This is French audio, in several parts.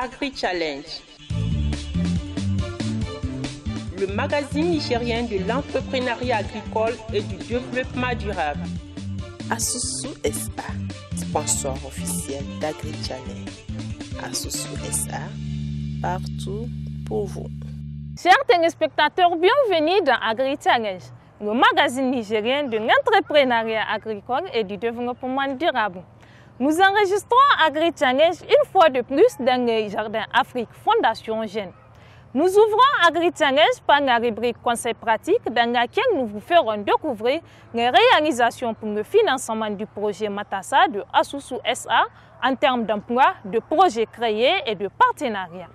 l'Agri-Challenge. Le magazine nigérien de l'entrepreneuriat agricole et du développement durable. Asusu SA, sponsor officiel d'Agri-Challenge. Asusu SA, partout pour vous. Chers téléspectateurs, bienvenue dans Agri-Challenge, le magazine nigérien de l'entrepreneuriat agricole et du développement durable. Nous enregistrons Agri-Challenge une fois de plus dans le Jardin Afrique Fondation Jeunes. Nous ouvrons Agri-Challenge par la rubrique Conseils pratiques dans laquelle nous vous ferons découvrir les réalisations pour le financement du projet Matassa de Asusu SA en termes d'emploi, de projets créés et de partenariats.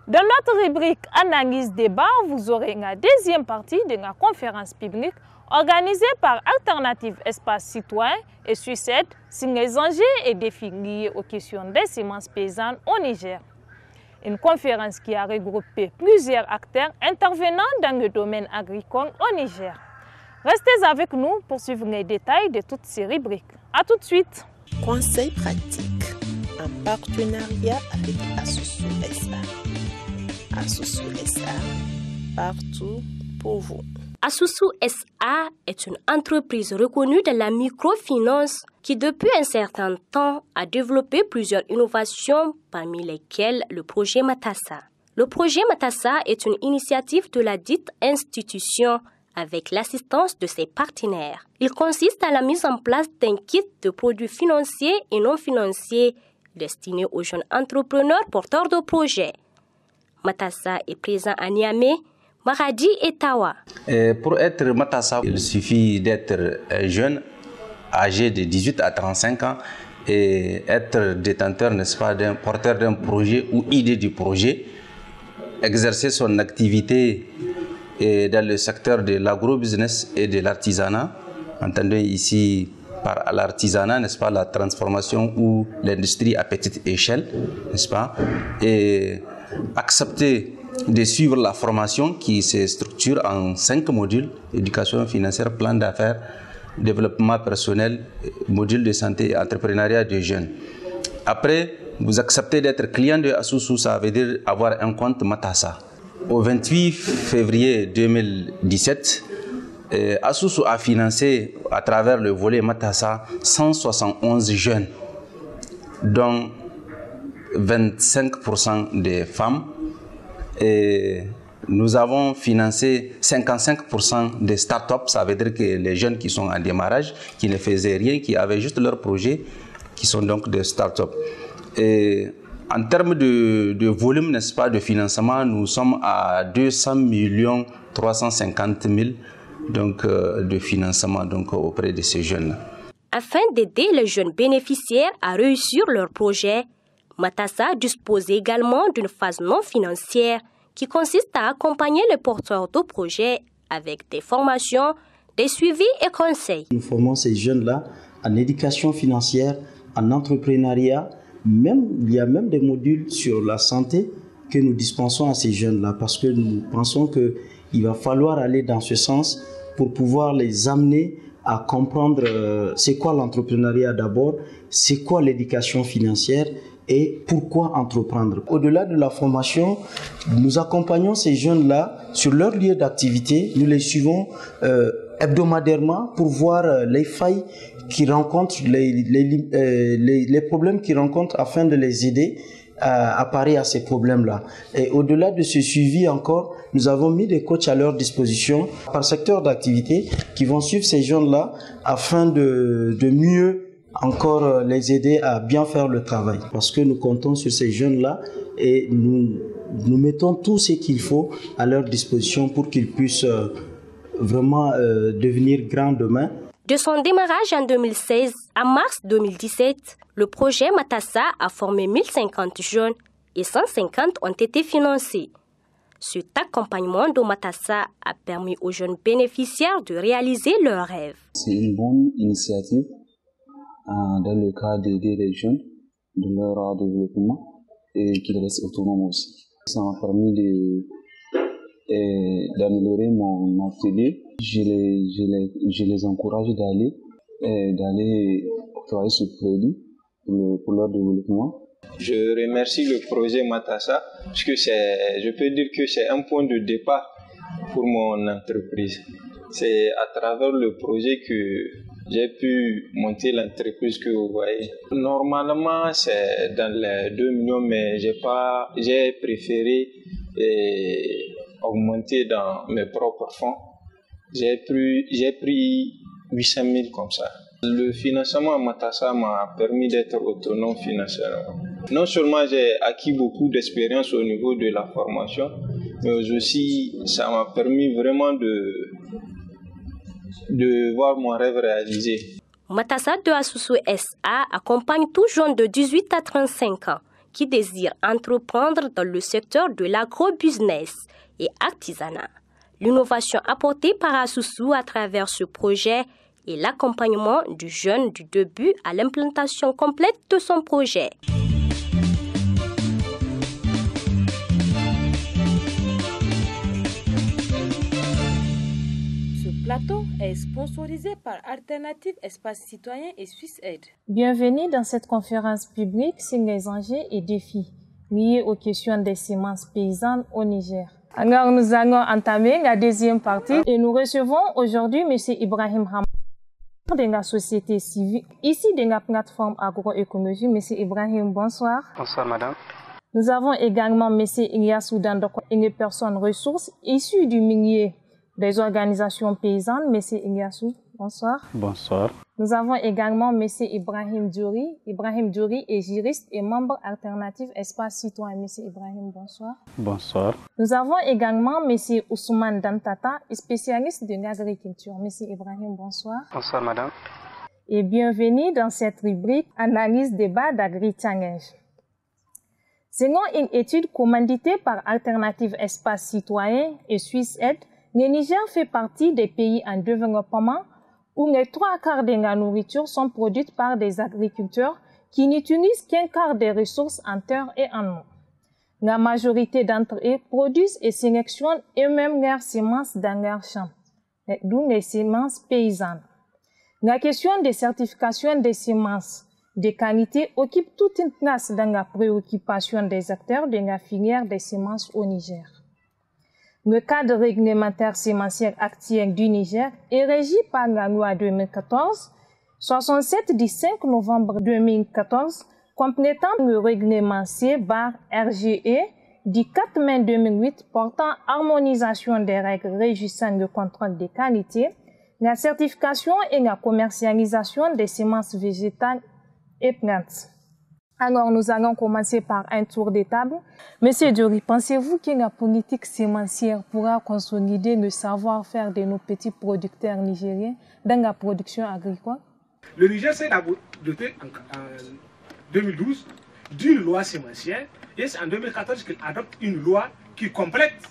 Dans notre rubrique Analyse débat, vous aurez la deuxième partie de la conférence publique organisée par Alternative Espace Citoyen et Suicide sur les enjeux et défis liés aux questions des semences paysannes au Niger. Une conférence qui a regroupé plusieurs acteurs intervenant dans le domaine agricole au Niger. Restez avec nous pour suivre les détails de toutes ces rubriques. A tout de suite. Conseils pratiques en partenariat avec Asusu SA. Asusu SA, partout pour vous. Asusu SA est une entreprise reconnue de la microfinance qui depuis un certain temps a développé plusieurs innovations parmi lesquelles le projet Matassa. Le projet Matassa est une initiative de la dite institution avec l'assistance de ses partenaires. Il consiste à la mise en place d'un kit de produits financiers et non financiers destinés aux jeunes entrepreneurs porteurs de projets. Matassa est présent à Niamey, Maradi et Tawa. Pour être Matassa, il suffit d'être jeune, âgé de 18 à 35 ans et être détenteur, n'est-ce pas, d'un porteur d'un projet ou idée du projet, exercer son activité dans le secteur de l'agrobusiness et de l'artisanat, entendons ici par l'artisanat, n'est-ce pas, la transformation ou l'industrie à petite échelle, n'est-ce pas, et accepter de suivre la formation qui se structure en 5 modules: éducation financière, plan d'affaires, développement personnel, module de santé et entrepreneuriat de jeunes. Après, vous acceptez d'être client de Asusu, ça veut dire avoir un compte Matassa. Au 28 février 2017, Asusu a financé à travers le volet Matassa 171 jeunes, dont 25% des femmes. Et nous avons financé 55% des startups, ça veut dire que les jeunes qui sont en démarrage, qui ne faisaient rien, qui avaient juste leur projet, qui sont donc des startups. Et en termes de volume, n'est-ce pas, de financement, nous sommes à 200 350 000 donc, de financement donc, auprès de ces jeunes. Afin d'aider les jeunes bénéficiaires à réussir leur projet, Matassa dispose également d'une phase non financière qui consiste à accompagner les porteurs de projets avec des formations, des suivis et conseils. Nous formons ces jeunes-là en éducation financière, en entrepreneuriat. Il y a même des modules sur la santé que nous dispensons à ces jeunes-là parce que nous pensons qu'il va falloir aller dans ce sens pour pouvoir les amener à comprendre c'est quoi l'entrepreneuriat d'abord, c'est quoi l'éducation financière et pourquoi entreprendre. Au-delà de la formation, nous accompagnons ces jeunes-là sur leur lieu d'activité. Nous les suivons hebdomadairement pour voir les failles qu'ils rencontrent, les problèmes qu'ils rencontrent afin de les aider à parer à ces problèmes-là. Et au-delà de ce suivi encore, nous avons mis des coachs à leur disposition par secteur d'activité qui vont suivre ces jeunes-là afin de mieux encore les aider à bien faire le travail. Parce que nous comptons sur ces jeunes-là et nous mettons tout ce qu'il faut à leur disposition pour qu'ils puissent vraiment devenir grands demain. De son démarrage en 2016 à mars 2017, le projet Matassa a formé 1050 jeunes et 150 ont été financés. Cet accompagnement de Matassa a permis aux jeunes bénéficiaires de réaliser leurs rêves. C'est une bonne initiative dans le cadre d'aider les jeunes de leur développement et qu'ils restent autonomes aussi. Ça m'a permis d'améliorer mon atelier. Je les encourage d'aller travailler sur le produit pour leur développement. Je remercie le projet Matassa parce que je peux dire que c'est un point de départ pour mon entreprise. C'est à travers le projet que j'ai pu monter l'entreprise que vous voyez. Normalement, c'est dans les 2 millions, mais j'ai préféré augmenter dans mes propres fonds. J'ai pris 800 000 comme ça. Le financement à Matassa m'a permis d'être autonome financièrement. Non seulement j'ai acquis beaucoup d'expérience au niveau de la formation, mais aussi ça m'a permis vraiment de voir mon rêve réalisé. Matassa de Asusu SA accompagne tout jeune de 18 à 35 ans qui désire entreprendre dans le secteur de l'agro-business et artisanat. L'innovation apportée par Asusu à travers ce projet et l'accompagnement du jeune du début à l'implantation complète de son projet. Ce plateau est sponsorisé par Alternative Espace Citoyen et Suisse Aide. Bienvenue dans cette conférence publique sur les enjeux et défis liés aux questions des semences paysannes au Niger. Alors nous allons entamer la deuxième partie et nous recevons aujourd'hui M. Ibrahim Hamad de la société civile, ici de la plateforme agroécologie. M. Ibrahim, bonsoir. Bonsoir madame. Nous avons également M. Iliassou Dandoko, une personne ressource issue du milieu des organisations paysannes. M. Iliassou, bonsoir. Bonsoir. Nous avons également M. Ibrahim Djouri. Ibrahim Djouri est juriste et membre alternatif Espace Citoyen. M. Ibrahim, bonsoir. Bonsoir. Nous avons également M. Ousmane Dantata, spécialiste de l'agriculture. M. Ibrahim, bonsoir. Bonsoir madame. Et bienvenue dans cette rubrique Analyse débat d'agri-challenge. Selon une étude commanditée par Alternative Espace Citoyen et Suisse Aide, le Niger fait partie des pays en développement où les 3/4 de la nourriture sont produites par des agriculteurs qui n'utilisent qu'un quart des ressources en terre et en eau. La majorité d'entre eux produisent et sélectionnent eux-mêmes leurs semences dans leurs champs, d'où les semences paysannes. La question des certifications des semences de qualité occupe toute une place dans la préoccupation des acteurs de la filière des semences au Niger. Le cadre réglementaire sémencier actuel du Niger est régi par la loi 2014-67 du 5 novembre 2014, complétant le règlement C/RGE du 4 mai 2008 portant harmonisation des règles régissant le contrôle de qualité, la certification et la commercialisation des semences végétales et plantes. Alors, nous allons commencer par un tour de table. Monsieur Djouri, pensez-vous que la politique sémencière pourra consolider le savoir-faire de nos petits producteurs nigériens dans la production agricole? Le Niger s'est doté en 2012 d'une loi sémencière et c'est en 2014 qu'il adopte une loi qui complète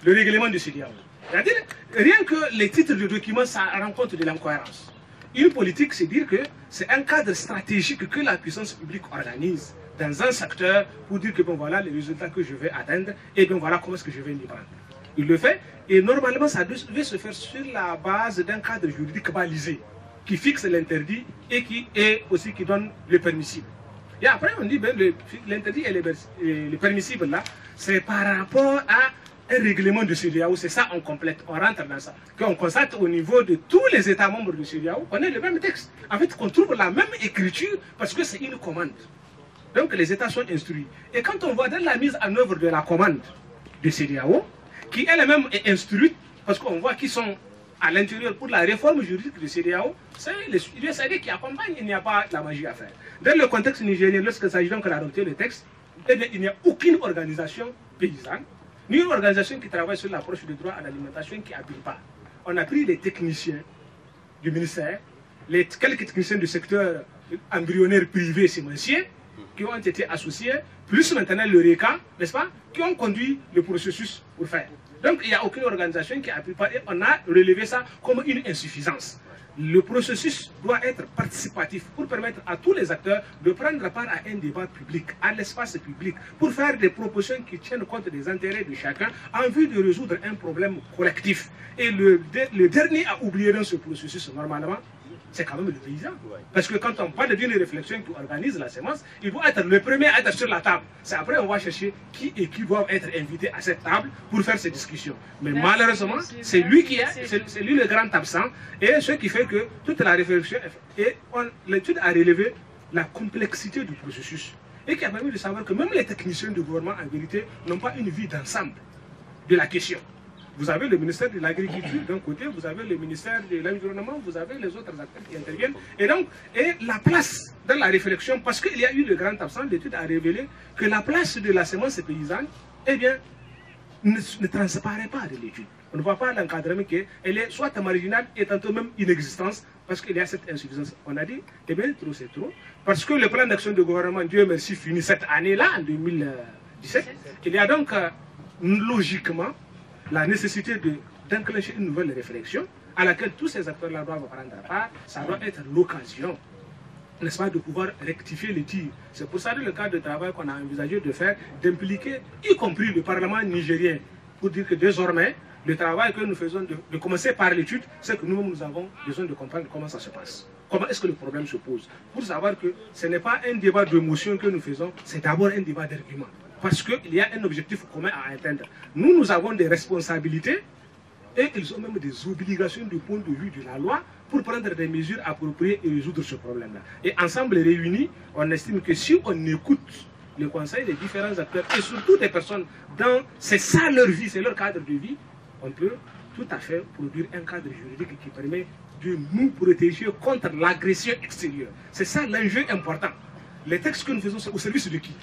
le règlement de CEDEAO. C'est-à-dire, rien que les titres de documents, ça rend compte de l'incohérence. Une politique, c'est dire que c'est un cadre stratégique que la puissance publique organise dans un secteur pour dire que bon voilà les résultats que je vais atteindre et bien voilà comment est-ce que je vais m'y prendre. Il le fait et normalement ça devait se faire sur la base d'un cadre juridique balisé qui fixe l'interdit et qui donne le permissible. Et après on dit ben l'interdit et le permissible là c'est par rapport à un règlement de CEDEAO, c'est ça on complète, on rentre dans ça. Qu'on constate au niveau de tous les États membres de CEDEAO, on a le même texte. En fait, qu'on trouve la même écriture parce que c'est une commande. Donc les États sont instruits. Et quand on voit dans la mise en œuvre de la commande de CEDEAO, qui elle-même est instruite, parce qu'on voit qu'ils sont à l'intérieur pour la réforme juridique de CEDEAO, c'est l'USAID qui accompagne, il n'y a pas la magie à faire. Dans le contexte nigérien, lorsqu'il s'agit donc d'adopter le texte, eh bien, il n'y a aucune organisation paysanne, ni une organisation qui travaille sur l'approche du droit à l'alimentation qui n'appuie pas. On a pris les techniciens du ministère, quelques techniciens du secteur embryonnaire privé sémencier qui ont été associés, plus maintenant le RECA, n'est-ce pas, qui ont conduit le processus pour faire. Donc il n'y a aucune organisation qui n'appuie pas et on a relevé ça comme une insuffisance. Le processus doit être participatif pour permettre à tous les acteurs de prendre part à un débat public, à l'espace public, pour faire des propositions qui tiennent compte des intérêts de chacun en vue de résoudre un problème collectif. Et le dernier à oublier dans ce processus, normalement, c'est quand même le paysan. Parce que quand on parle d'une réflexion qui organise la semence, il doit être le premier à être sur la table. C'est après on va chercher qui et qui doivent être invités à cette table pour faire ces discussions. Mais malheureusement, c'est lui qui est, c'est lui le grand absent, et ce qui fait que toute la réflexion, et l'étude a relevé la complexité du processus, et qui a permis de savoir que même les techniciens du gouvernement, en vérité, n'ont pas une vue d'ensemble de la question. Vous avez le ministère de l'Agriculture d'un côté, vous avez le ministère de l'Environnement, vous avez les autres acteurs qui interviennent. Et donc, la place dans la réflexion, parce qu'il y a eu le grand absent, l'étude a révélé que la place de la semence paysanne, eh bien, ne transparaît pas de l'étude. On ne voit pas l'encadrement qu'elle est soit marginale et tantôt même inexistence, parce qu'il y a cette insuffisance. On a dit, eh bien, trop c'est trop. Parce que le plan d'action du gouvernement, Dieu merci, finit cette année-là, en 2017. Il y a donc, logiquement, la nécessité d'enclencher une nouvelle réflexion à laquelle tous ces acteurs-là doivent prendre part. Ça doit être l'occasion, n'est-ce pas, de pouvoir rectifier les tirs. C'est pour ça, dans le cadre de travail qu'on a envisagé de faire, d'impliquer, y compris le Parlement nigérien, pour dire que désormais, le travail que nous faisons, de commencer par l'étude, c'est que nous-mêmes, nous avons besoin de comprendre comment ça se passe. Comment est-ce que le problème se pose? Pour savoir que ce n'est pas un débat d'émotion que nous faisons, c'est d'abord un débat d'argument. Parce qu'il y a un objectif commun à atteindre. Nous avons des responsabilités et ils ont même des obligations du point de vue de la loi pour prendre des mesures appropriées et résoudre ce problème-là. Et ensemble réunis, on estime que si on écoute le conseil des différents acteurs et surtout des personnes dans, c'est ça leur vie, c'est leur cadre de vie, on peut tout à fait produire un cadre juridique qui permet de nous protéger contre l'agression extérieure. C'est ça l'enjeu important. Les textes que nous faisons, c'est au service de qui?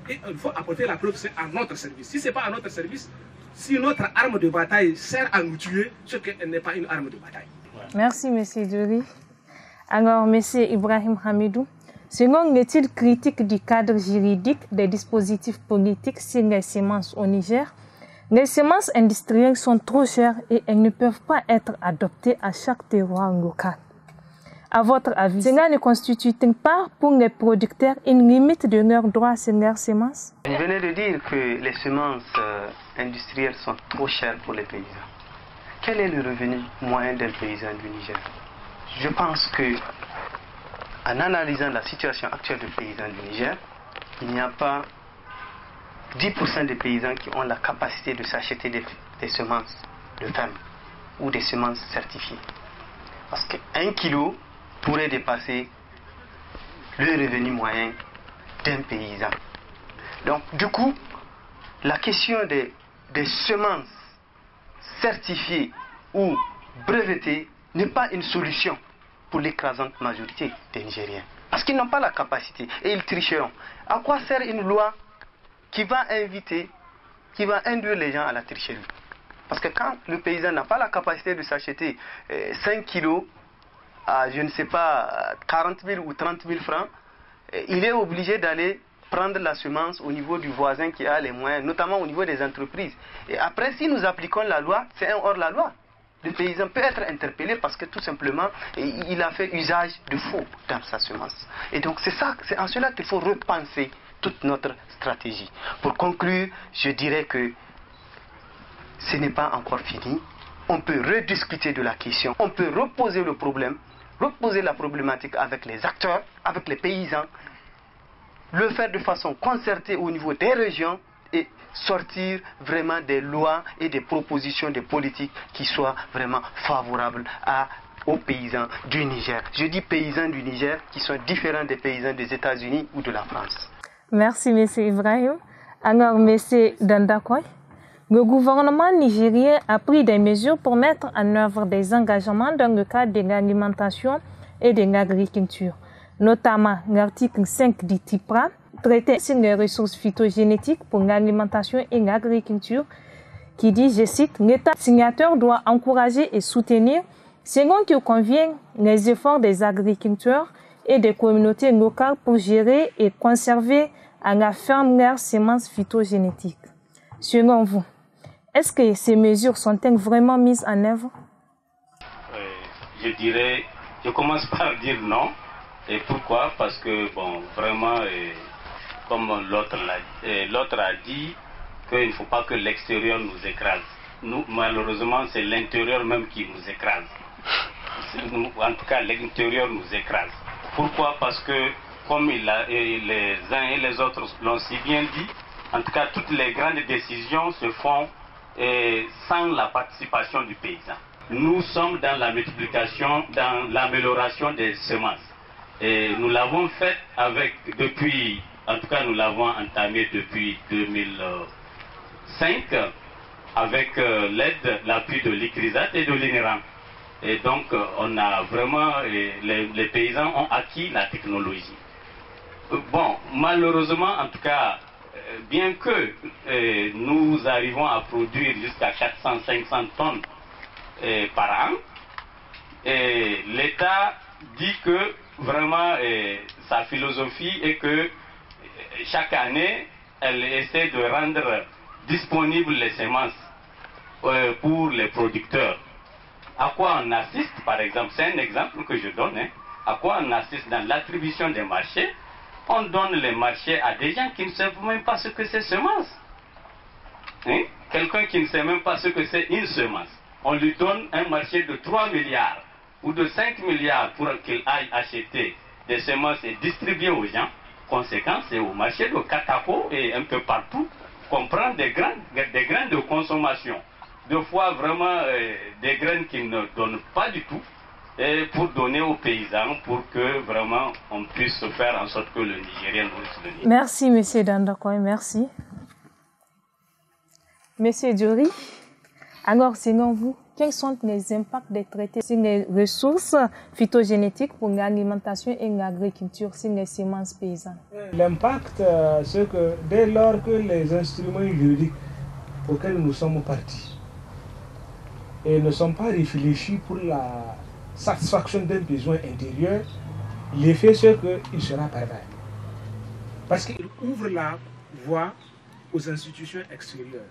Et il faut apporter la preuve, c'est à notre service. Si ce n'est pas à notre service, si notre arme de bataille sert à nous tuer, c'est qu'elle n'est pas une arme de bataille. Merci, M. Djouri. Alors, M. Ibrahim Hamidou, selon l'étude critique du cadre juridique des dispositifs politiques sur les semences au Niger, les semences industrielles sont trop chères et elles ne peuvent pas être adoptées à chaque terroir local. À votre avis, cela ne constitue-t-il pas pour les producteurs une limite de leurs droits sur leurs semences? Vous venez de dire que les semences industrielles sont trop chères pour les paysans. Quel est le revenu moyen d'un paysan du Niger? Je pense que, en analysant la situation actuelle des paysans du Niger, il n'y a pas 10% des paysans qui ont la capacité de s'acheter des semences de ferme ou des semences certifiées. Parce qu'un kilo pourrait dépasser le revenu moyen d'un paysan. Donc, du coup, la question des semences certifiées ou brevetées n'est pas une solution pour l'écrasante majorité des Nigériens. Parce qu'ils n'ont pas la capacité et ils tricheront. À quoi sert une loi qui va induire les gens à la tricherie? Parce que quand le paysan n'a pas la capacité de s'acheter 5 kilos à, je ne sais pas, 40 000 ou 30 000 francs, il est obligé d'aller prendre la semence au niveau du voisin qui a les moyens, notamment au niveau des entreprises. Et après, si nous appliquons la loi, c'est un hors-la-loi. Le paysan peut être interpellé parce que tout simplement, il a fait usage de faux dans sa semence. Et donc c'est en cela qu'il faut repenser toute notre stratégie. Pour conclure, je dirais que ce n'est pas encore fini. On peut rediscuter de la question, on peut reposer le problème, reposer la problématique avec les acteurs, avec les paysans, le faire de façon concertée au niveau des régions et sortir vraiment des lois et des propositions des politiques qui soient vraiment favorables aux paysans du Niger. Je dis paysans du Niger qui sont différents des paysans des États-Unis ou de la France. Merci, M. Ibrahim. Alors, M. Dandakoy, le gouvernement nigérien a pris des mesures pour mettre en œuvre des engagements dans le cadre de l'alimentation et de l'agriculture, notamment l'article 5 du TIPRA, traité sur les ressources phytogénétiques pour l'alimentation et l'agriculture, qui dit, je cite, « L'État signateur doit encourager et soutenir, selon qu'il convient, les efforts des agriculteurs et des communautés locales pour gérer et conserver à la ferme leurs semences phytogénétiques. » Selon vous, est-ce que ces mesures sont-elles vraiment mises en œuvre? Je commence par dire non. Et pourquoi? Parce que, bon, vraiment, comme l'autre a dit, qu'il ne faut pas que l'extérieur nous écrase. Nous, malheureusement, c'est l'intérieur même qui nous écrase. en tout cas l'intérieur nous écrase. Pourquoi? Parce que, comme les uns et les autres l'ont si bien dit, en tout cas toutes les grandes décisions se font sans la participation du paysan. Nous sommes dans la multiplication, dans l'amélioration des semences. Et nous l'avons fait depuis, en tout cas nous l'avons entamé depuis 2005 avec l'aide, l'appui de l'ICRISAT et de l'INERAN. Et donc on a vraiment, les paysans ont acquis la technologie. Bon, malheureusement en tout cas, bien que nous arrivons à produire jusqu'à 400-500 tonnes par an, l'État dit que vraiment sa philosophie est que chaque année, elle essaie de rendre disponibles les semences pour les producteurs. À quoi on assiste, par exemple, c'est un exemple que je donne, hein, à quoi on assiste dans l'attribution des marchés. On donne les marchés à des gens qui ne savent même pas ce que c'est semence. Hein? Quelqu'un qui ne sait même pas ce que c'est une semence. On lui donne un marché de 3 milliards ou de 5 milliards pour qu'il aille acheter des semences et distribuer aux gens. Conséquence, c'est au marché de Katako et un peu partout qu'on prend des graines de consommation. Deux fois vraiment des graines qui ne donnent pas du tout. Et pour donner aux paysans, pour que vraiment on puisse faire en sorte que le Nigérien nourrisse le Niger. Merci, M. Dandakoy, merci. Monsieur Diori, alors selon vous, quels sont les impacts des traités sur les ressources phytogénétiques pour l'alimentation et l'agriculture sur les semences paysannes? L'impact, c'est que dès lors que les instruments juridiques auxquels nous sommes partis et ne sont pas réfléchis pour la satisfaction d'un besoin intérieur, l'effet c'est qu'il sera pervers. Parce qu'il ouvre la voie aux institutions extérieures.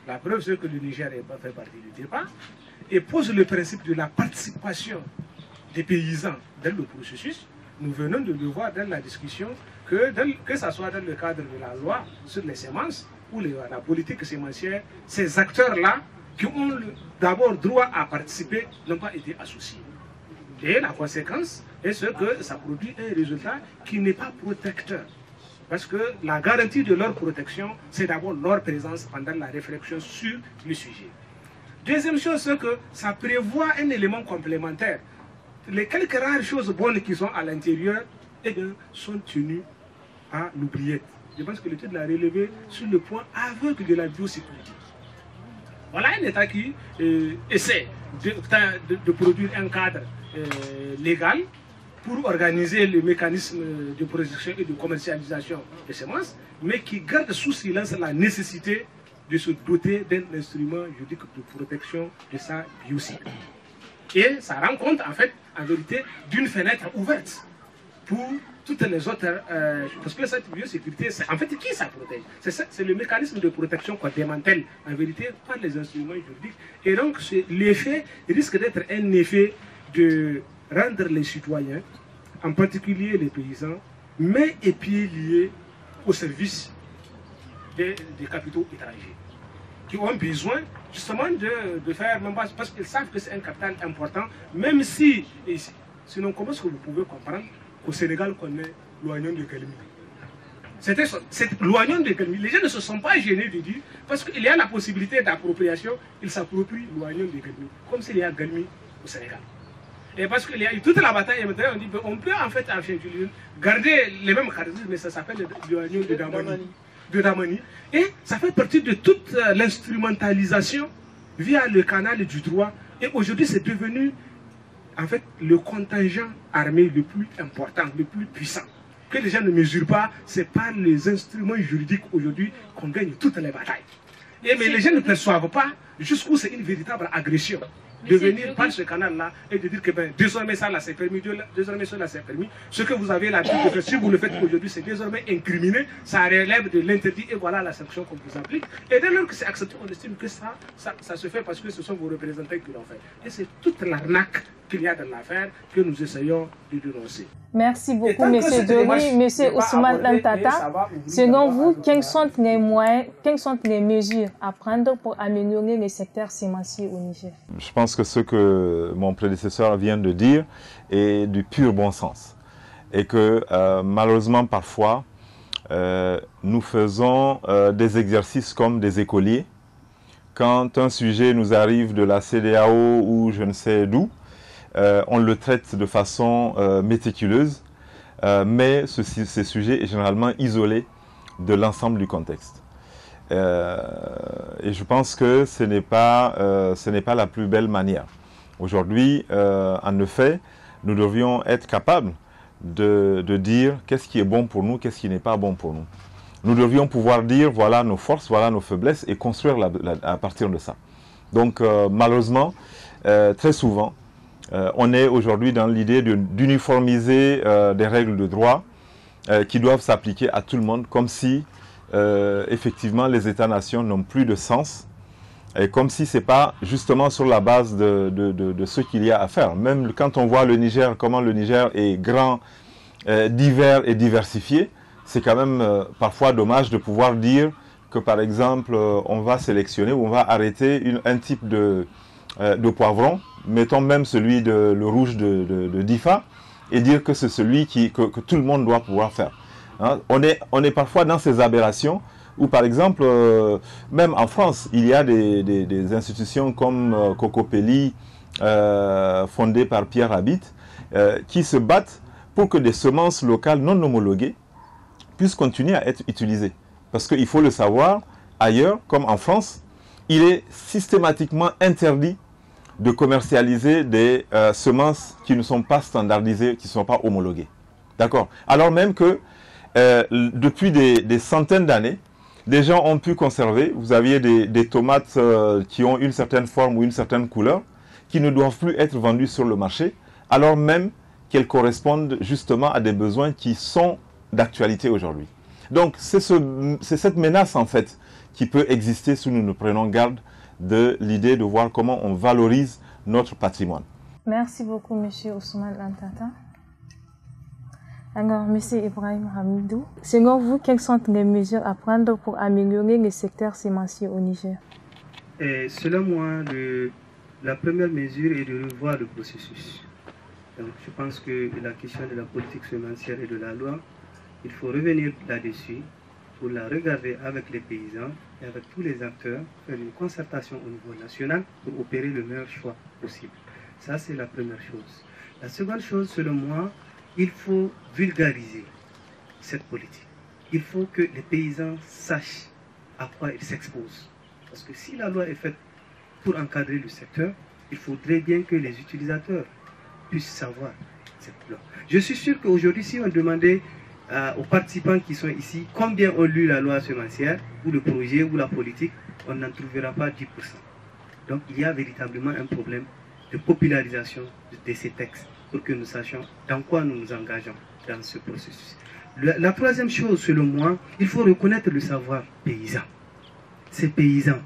La preuve c'est que le Niger fait partie du débat et pose le principe de la participation des paysans dans le processus. Nous venons de le voir dans la discussion que ce soit dans le cadre de la loi sur les semences ou la politique sémencière, ces acteurs-là qui ont d'abord droit à participer n'ont pas été associés. Et la conséquence est que ça produit un résultat qui n'est pas protecteur. Parce que la garantie de leur protection, c'est d'abord leur présence pendant la réflexion sur le sujet. Deuxième chose, c'est que ça prévoit un élément complémentaire. Les quelques rares choses bonnes qui sont à l'intérieur sont tenues à l'oubliette. Je pense que l'étude l'a relevé sur le point aveugle de la biosécurité. Voilà un État qui essaie de produire un cadre légal pour organiser le mécanisme de production et de commercialisation des semences, mais qui garde sous silence la nécessité de se doter d'un instrument juridique de protection de sa biosécurité. Et ça rend compte, en fait, en vérité, d'une fenêtre ouverte pour toutes les autres, parce que cette biosécurité, en fait, qui ça protège? C'est le mécanisme de protection qu'on démantèle, en vérité, par les instruments juridiques. Et donc, l'effet risque d'être un effet de rendre les citoyens, en particulier les paysans, mains et pieds liés au service des capitaux étrangers, qui ont besoin justement de faire, même parce qu'ils savent que c'est un capital important, même si, sinon comment est-ce que vous pouvez comprendre qu'au Sénégal qu'on est l'oignon de Galmi? C'est l'oignon de Galmi. Les gens ne se sont pas gênés de dire, parce qu'il y a la possibilité d'appropriation, ils s'approprient l'oignon de Galmi, comme s'il y a Galmi au Sénégal. Et parce qu'il y a eu toute la bataille, et maintenant on dit on peut en fait garder les mêmes caractéristiques, mais ça s'appelle l'oignon de Damani. Et ça fait partie de toute l'instrumentalisation via le canal du droit. Et aujourd'hui, c'est devenu en fait le contingent armé le plus important, le plus puissant. Que les gens ne mesurent pas, c'est par les instruments juridiques aujourd'hui qu'on gagne toutes les batailles. Mais les gens ne perçoivent pas jusqu'où c'est une véritable agression. De venir par ce canal-là et de dire que désormais ça là c'est permis, désormais cela c'est permis. Ce que vous avez l'habitude de faire, si vous le faites aujourd'hui, c'est désormais incriminé, ça relève de l'interdit et voilà la sanction qu'on vous applique. Et dès lors que c'est accepté, on estime que ça se fait parce que ce sont vos représentants qui l'ont fait. Et c'est toute l'arnaque qu'il y a dans l'affaire que nous essayons de dénoncer. Merci beaucoup, M. Diori, M. Ousmane Dantata. Selon vous, quels sont les moyens, quelles sont les mesures à prendre pour améliorer le secteur sémencier au Niger? Je pense que ce que mon prédécesseur vient de dire est du pur bon sens. Et que malheureusement parfois, nous faisons des exercices comme des écoliers. Quand un sujet nous arrive de la CEDEAO ou je ne sais d'où, on le traite de façon méticuleuse, mais ce sujet est généralement isolé de l'ensemble du contexte. Et je pense que ce n'est pas la plus belle manière. Aujourd'hui, en effet, nous devrions être capables de dire qu'est-ce qui est bon pour nous, qu'est-ce qui n'est pas bon pour nous. Nous devrions pouvoir dire voilà nos forces, voilà nos faiblesses et construire à partir de ça. Donc malheureusement, très souvent, on est aujourd'hui dans l'idée d'uniformiser des règles de droit qui doivent s'appliquer à tout le monde, comme si effectivement les États-nations n'ont plus de sens, et comme si ce n'est pas justement sur la base de ce qu'il y a à faire. Même quand on voit le Niger, comment le Niger est grand, divers et diversifié, c'est quand même parfois dommage de pouvoir dire que par exemple on va sélectionner ou on va arrêter un type de poivron, mettons même celui le rouge de Difa, et dire que c'est celui que tout le monde doit pouvoir faire. Hein? On est parfois dans ces aberrations où par exemple, même en France, il y a des institutions comme Cocopelli, fondées par Pierre Rabhi, qui se battent pour que des semences locales non homologuées puissent continuer à être utilisées. Parce qu'il faut le savoir, ailleurs, comme en France, il est systématiquement interdit de commercialiser des semences qui ne sont pas standardisées, qui ne sont pas homologuées. D'accord? Alors même que depuis des centaines d'années, des gens ont pu conserver, vous aviez des tomates qui ont une certaine forme ou une certaine couleur, qui ne doivent plus être vendues sur le marché, alors même qu'elles correspondent justement à des besoins qui sont d'actualité aujourd'hui. Donc c'est cette menace en fait qui peut exister si nous nous prenons garde de l'idée de voir comment on valorise notre patrimoine. Merci beaucoup, M. Ousmane Lantata. Alors, M. Ibrahim Hamidou, selon vous, quelles sont les mesures à prendre pour améliorer le secteur sémencier au Niger? Selon moi, la première mesure est de revoir le processus. Donc, je pense que la question de la politique sémencière et de la loi, il faut revenir là-dessus pour la regarder avec les paysans et avec tous les acteurs, faire une concertation au niveau national pour opérer le meilleur choix possible. Ça, c'est la première chose. La seconde chose, selon moi, il faut vulgariser cette politique. Il faut que les paysans sachent à quoi ils s'exposent. Parce que si la loi est faite pour encadrer le secteur, il faudrait bien que les utilisateurs puissent savoir cette loi. Je suis sûr qu'aujourd'hui, si on demandait aux participants qui sont ici combien ont lu la loi sémencière, ou le projet, ou la politique, on n'en trouvera pas 10%. Donc il y a véritablement un problème de popularisation de ces textes pour que nous sachions dans quoi nous nous engageons dans ce processus. La troisième chose, selon moi, il faut reconnaître le savoir paysan. Ces paysans,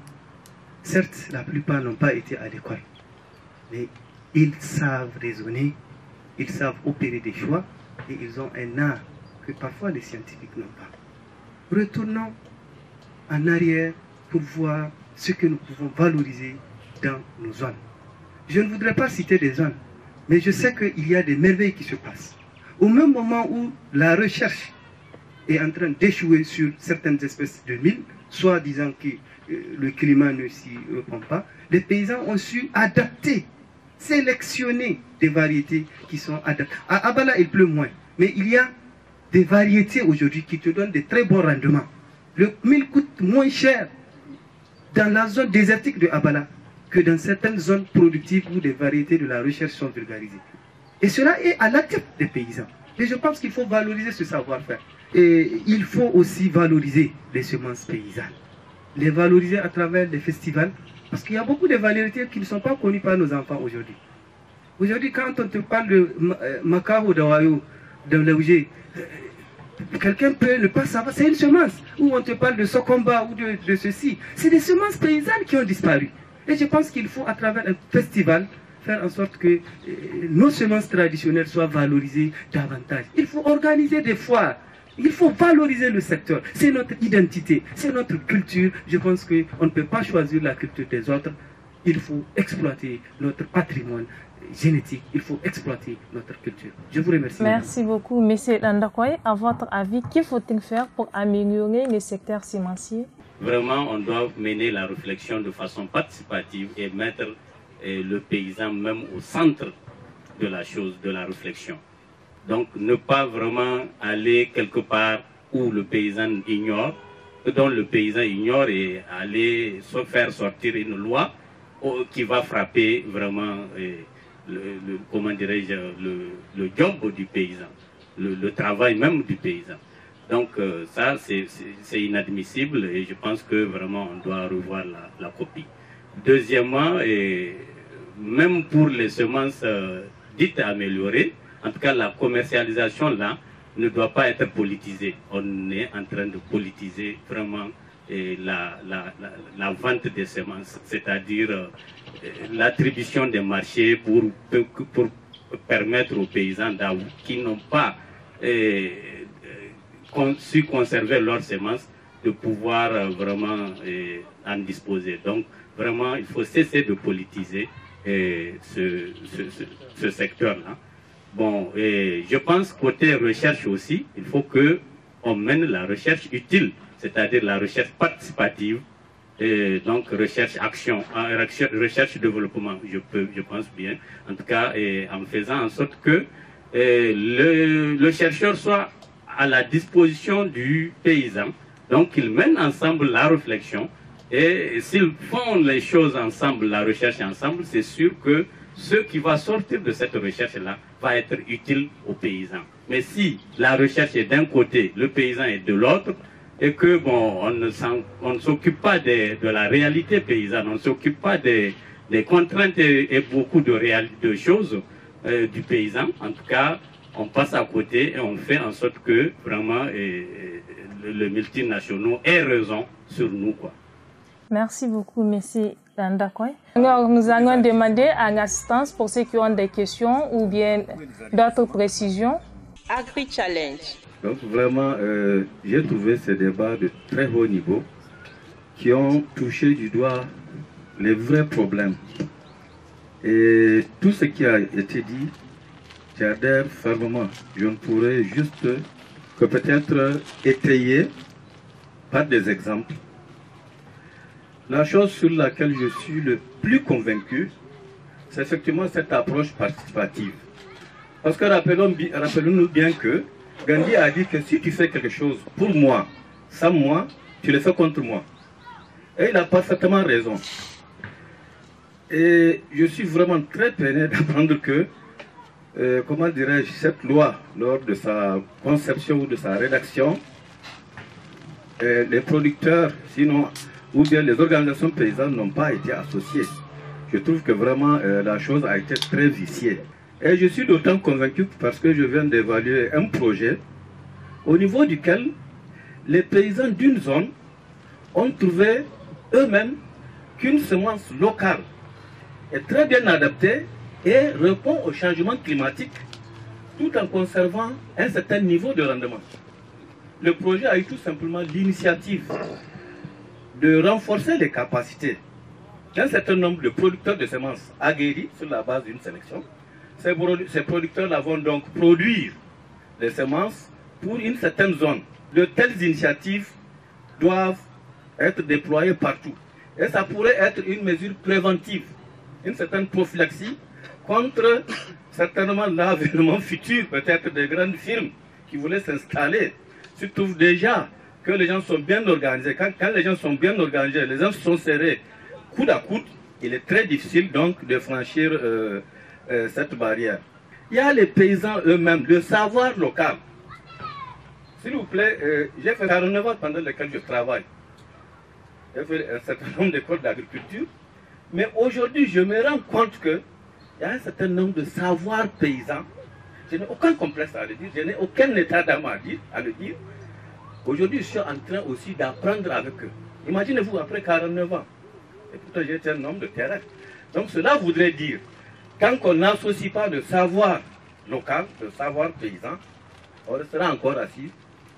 certes, la plupart n'ont pas été à l'école, mais ils savent raisonner, ils savent opérer des choix et ils ont un art que parfois les scientifiques n'ont pas. Retournons en arrière pour voir ce que nous pouvons valoriser dans nos zones. Je ne voudrais pas citer des zones, mais je sais qu'il y a des merveilles qui se passent. Au même moment où la recherche est en train d'échouer sur certaines espèces de mille, soit disant que le climat ne s'y répond pas, les paysans ont su adapter, sélectionner des variétés qui sont adaptées. À Abala, il pleut moins, mais il y a des variétés aujourd'hui qui te donnent de très bons rendements. Le mil coûte moins cher dans la zone désertique de Abala que dans certaines zones productives où des variétés de la recherche sont vulgarisées. Et cela est à la tête des paysans. Et je pense qu'il faut valoriser ce savoir-faire. Et il faut aussi valoriser les semences paysannes. Les valoriser à travers les festivals. Parce qu'il y a beaucoup de variétés qui ne sont pas connues par nos enfants aujourd'hui. Aujourd'hui, quand on te parle de Makao d'Awayo, de Léougé, quelqu'un peut ne pas savoir, c'est une semence. Ou on te parle de Sokomba ou de ceci. C'est des semences paysannes qui ont disparu. Et je pense qu'il faut, à travers un festival, faire en sorte que nos semences traditionnelles soient valorisées davantage. Il faut organiser des foires Il faut valoriser le secteur. C'est notre identité, c'est notre culture. Je pense qu'on ne peut pas choisir la culture des autres. Il faut exploiter notre patrimoine génétique. Il faut exploiter notre culture. Je vous remercie. Merci beaucoup, M. Dandakoy. À votre avis, qu'il faut-il faire pour améliorer le secteur semencier? Vraiment, on doit mener la réflexion de façon participative et mettre le paysan même au centre de la chose, de la réflexion. Donc, ne pas vraiment aller quelque part où le paysan ignore, dont le paysan ignore, et aller faire sortir une loi qui va frapper vraiment, comment dirais-je, le job du paysan, le travail même du paysan. Donc ça, c'est inadmissible et je pense que vraiment on doit revoir la copie. Deuxièmement, même pour les semences dites améliorées, en tout cas la commercialisation là ne doit pas être politisée. On est en train de politiser vraiment la vente des semences, c'est-à-dire l'attribution des marchés pour permettre aux paysans qui n'ont pas su conserver leurs semences, de pouvoir vraiment en disposer. Donc vraiment, il faut cesser de politiser ce secteur-là. Bon, et je pense côté recherche aussi, il faut qu'on mène la recherche utile, c'est-à-dire la recherche participative, et donc recherche-action, recherche-développement, je pense bien, en tout cas, en faisant en sorte que le chercheur soit à la disposition du paysan. Donc ils mènent ensemble la réflexion et s'ils font les choses ensemble, la recherche ensemble, c'est sûr que ce qui va sortir de cette recherche-là va être utile aux paysans. Mais si la recherche est d'un côté, le paysan est de l'autre, et que bon, on ne s'occupe pas de la réalité paysanne, on ne s'occupe pas des contraintes et beaucoup de choses du paysan, en tout cas, on passe à côté et on fait en sorte que vraiment les multinationaux aient raison sur nous, quoi. Merci beaucoup, M. Dandakoy. Alors, nous allons demander à l'assistance pour ceux qui ont des questions ou bien d'autres précisions. Agri-Challenge. Donc vraiment, j'ai trouvé ces débats de très haut niveau qui ont touché du doigt les vrais problèmes. Et tout ce qui a été dit, j'adhère fermement. Je ne pourrais juste que peut-être étayer par des exemples. La chose sur laquelle je suis le plus convaincu, c'est effectivement cette approche participative. Parce que rappelons-nous bien que Gandhi a dit que si tu fais quelque chose pour moi, sans moi, tu le fais contre moi. Et il a parfaitement raison. Et je suis vraiment très peiné d'apprendre que comment dirais-je, cette loi, lors de sa conception ou de sa rédaction, les producteurs, sinon, ou bien les organisations paysannes n'ont pas été associées. Je trouve que vraiment la chose a été très viciée. Et je suis d'autant convaincu parce que je viens d'évaluer un projet au niveau duquel les paysans d'une zone ont trouvé eux-mêmes qu'une semence locale est très bien adaptée et répond au changement climatique tout en conservant un certain niveau de rendement. Le projet a eu tout simplement l'initiative de renforcer les capacités d'un certain nombre de producteurs de semences aguerris sur la base d'une sélection. Ces producteurs vont donc produire les semences pour une certaine zone. De telles initiatives doivent être déployées partout. Et ça pourrait être une mesure préventive, une certaine prophylaxie contre certainement l'avènement futur, peut-être des grandes firmes qui voulaient s'installer. Tu trouves déjà que les gens sont bien organisés. Quand les gens sont bien organisés, les gens sont serrés coude à coude, il est très difficile donc de franchir cette barrière. Il y a les paysans eux-mêmes, le savoir local. S'il vous plaît, j'ai fait 49 ans pendant lesquels je travaille. J'ai fait un certain nombre d'écoles d'agriculture. Mais aujourd'hui, je me rends compte qu'il y a un certain nombre de savoirs paysans. Je n'ai aucun complexe à le dire, je n'ai aucun état d'âme à le dire. Aujourd'hui, je suis en train aussi d'apprendre avec eux. Imaginez-vous, après 49 ans. Et pourtant, j'ai été un homme de terrain. Donc cela voudrait dire, quand on n'associe pas le savoir local, le savoir paysan, on restera encore assis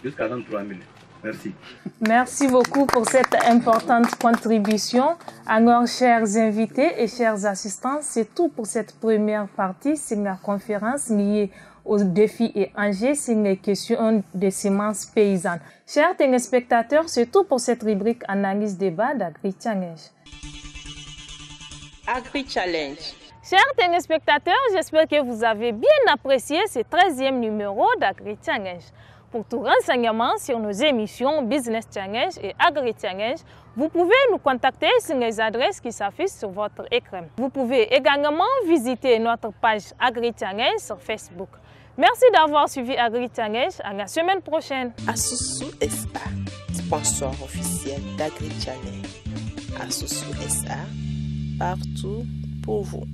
jusqu'à l'an 3000. Merci. Merci beaucoup pour cette importante contribution. Alors, chers invités et chers assistants, c'est tout pour cette première partie sur la conférence liée aux défis et enjeux sur les questions des semences paysannes. Chers téléspectateurs, c'est tout pour cette rubrique Analyse débat d'Agri-Challenge. Agri-Challenge. Chers téléspectateurs, j'espère que vous avez bien apprécié ce 13e numéro d'Agri-Challenge. Pour tout renseignement sur nos émissions Business Challenge et Agri Challenge, vous pouvez nous contacter sur les adresses qui s'affichent sur votre écran. Vous pouvez également visiter notre page Agri Challenge sur Facebook. Merci d'avoir suivi Agri Challenge. À la semaine prochaine. Asusu SA, sponsor officiel d'Agri Challenge. Asusu SA, partout pour vous.